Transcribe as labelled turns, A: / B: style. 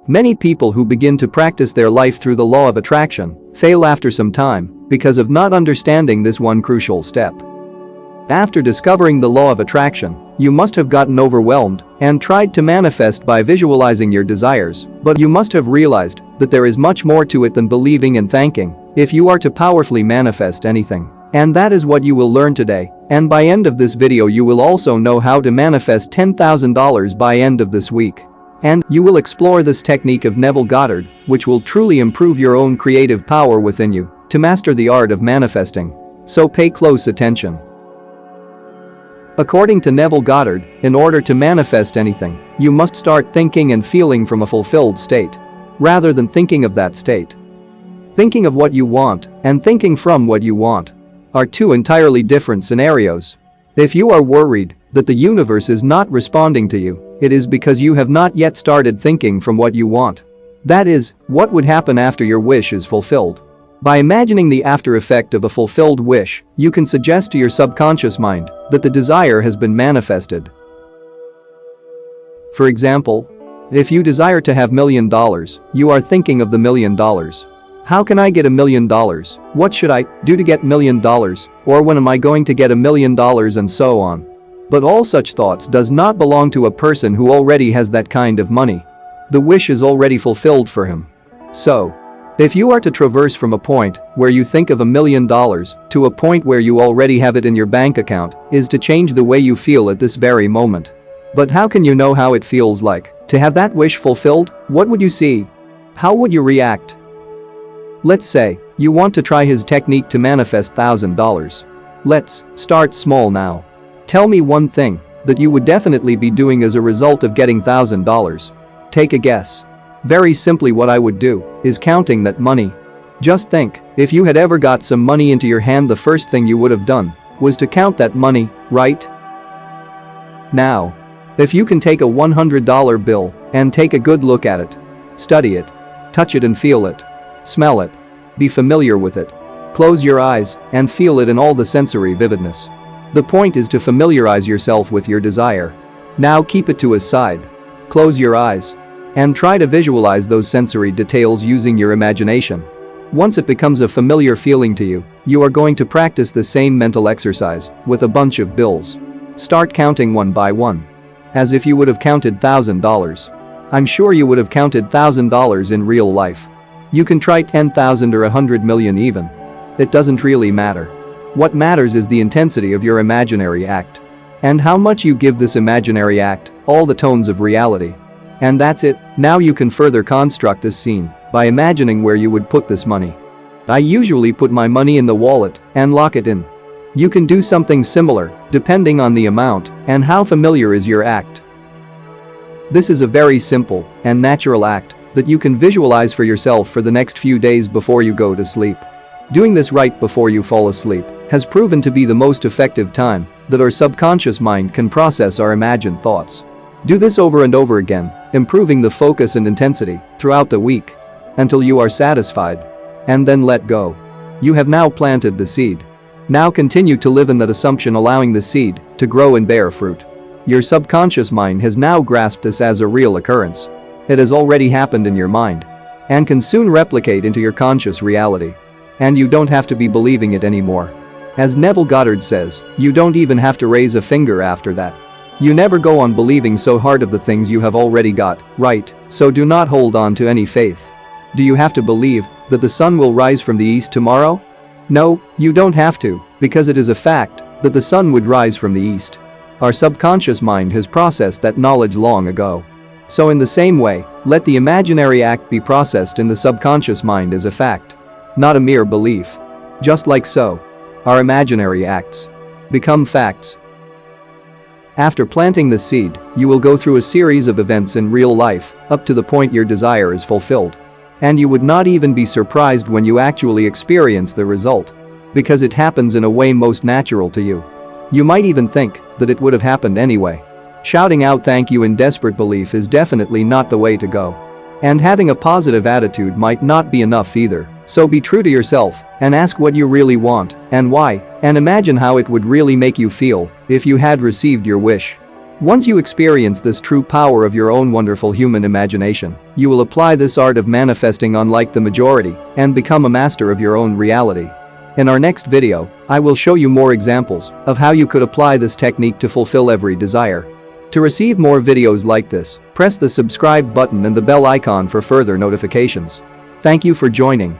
A: Many people who begin to practice their life through the law of attraction fail after some time because of not understanding this one crucial step. After discovering the law of attraction, you must have gotten overwhelmed and tried to manifest by visualizing your desires, but you must have realized that there is much more to it than believing and thanking if you are to powerfully manifest anything. And that is what you will learn today, and by end of this video you will also know how to manifest $10,000 by end of this week. And you will explore this technique of Neville Goddard, which will truly improve your own creative power within you to master the art of manifesting. So pay close attention. According to Neville Goddard, in order to manifest anything, you must start thinking and feeling from a fulfilled state, rather than thinking of that state. Thinking of what you want and thinking from what you want are two entirely different scenarios. If you are worried that the universe is not responding to you, it is because you have not yet started thinking from what you want. That is, what would happen after your wish is fulfilled. By imagining the after effect of a fulfilled wish, you can suggest to your subconscious mind that the desire has been manifested. For example, if you desire to have $1 million, you are thinking of the $1 million. How can I get $1 million? What should I do to get $1 million? Or when am I going to get $1 million, and so on. But all such thoughts does not belong to a person who already has that kind of money. The wish is already fulfilled for him. So, if you are to traverse from a point where you think of $1 million to a point where you already have it in your bank account, is to change the way you feel at this very moment. But how can you know how it feels like to have that wish fulfilled? What would you see? How would you react? Let's say you want to try his technique to manifest $1,000. Let's start small now. Tell me one thing that you would definitely be doing as a result of getting $1,000. Take a guess. Very simply, what I would do is counting that money. Just think, if you had ever got some money into your hand, the first thing you would have done was to count that money, right? Now, if you can take a $100 bill and take a good look at it, study it, touch it and feel it, smell it, be familiar with it, close your eyes and feel it in all the sensory vividness. The point is to familiarize yourself with your desire. Now keep it to a side. Close your eyes and try to visualize those sensory details using your imagination. Once it becomes a familiar feeling to you, you are going to practice the same mental exercise with a bunch of bills. Start counting one by one, as if you would have counted $1,000. I'm sure you would have counted $1,000 in real life. You can try 10,000 or 100 million even. It doesn't really matter. What matters is the intensity of your imaginary act and how much you give this imaginary act all the tones of reality. And that's it. Now you can further construct this scene by imagining where you would put this money. I usually put my money in the wallet and lock it in. You can do something similar depending on the amount and how familiar is your act. This is a very simple and natural act that you can visualize for yourself for the next few days before you go to sleep. Doing this right before you fall asleep has proven to be the most effective time that our subconscious mind can process our imagined thoughts. Do this over and over again, improving the focus and intensity throughout the week until you are satisfied, and then let go. You have now planted the seed. Now continue to live in that assumption, allowing the seed to grow and bear fruit. Your subconscious mind has now grasped this as a real occurrence. It has already happened in your mind and can soon replicate into your conscious reality. And you don't have to be believing it anymore. As Neville Goddard says, you don't even have to raise a finger after that. You never go on believing so hard of the things you have already got, right? So do not hold on to any faith. Do you have to believe that the sun will rise from the east tomorrow? No, you don't have to, because it is a fact that the sun would rise from the east. Our subconscious mind has processed that knowledge long ago. So in the same way, let the imaginary act be processed in the subconscious mind as a fact, not a mere belief. Just like so, our imaginary acts become facts. After planting the seed, you will go through a series of events in real life up to the point your desire is fulfilled. And you would not even be surprised when you actually experience the result, because it happens in a way most natural to you. You might even think that it would have happened anyway. Shouting out thank you in desperate belief is definitely not the way to go. And having a positive attitude might not be enough either. So be true to yourself and ask what you really want and why, and imagine how it would really make you feel if you had received your wish. Once you experience this true power of your own wonderful human imagination, you will apply this art of manifesting unlike the majority and become a master of your own reality. In our next video, I will show you more examples of how you could apply this technique to fulfill every desire. To receive more videos like this, press the subscribe button and the bell icon for further notifications. Thank you for joining.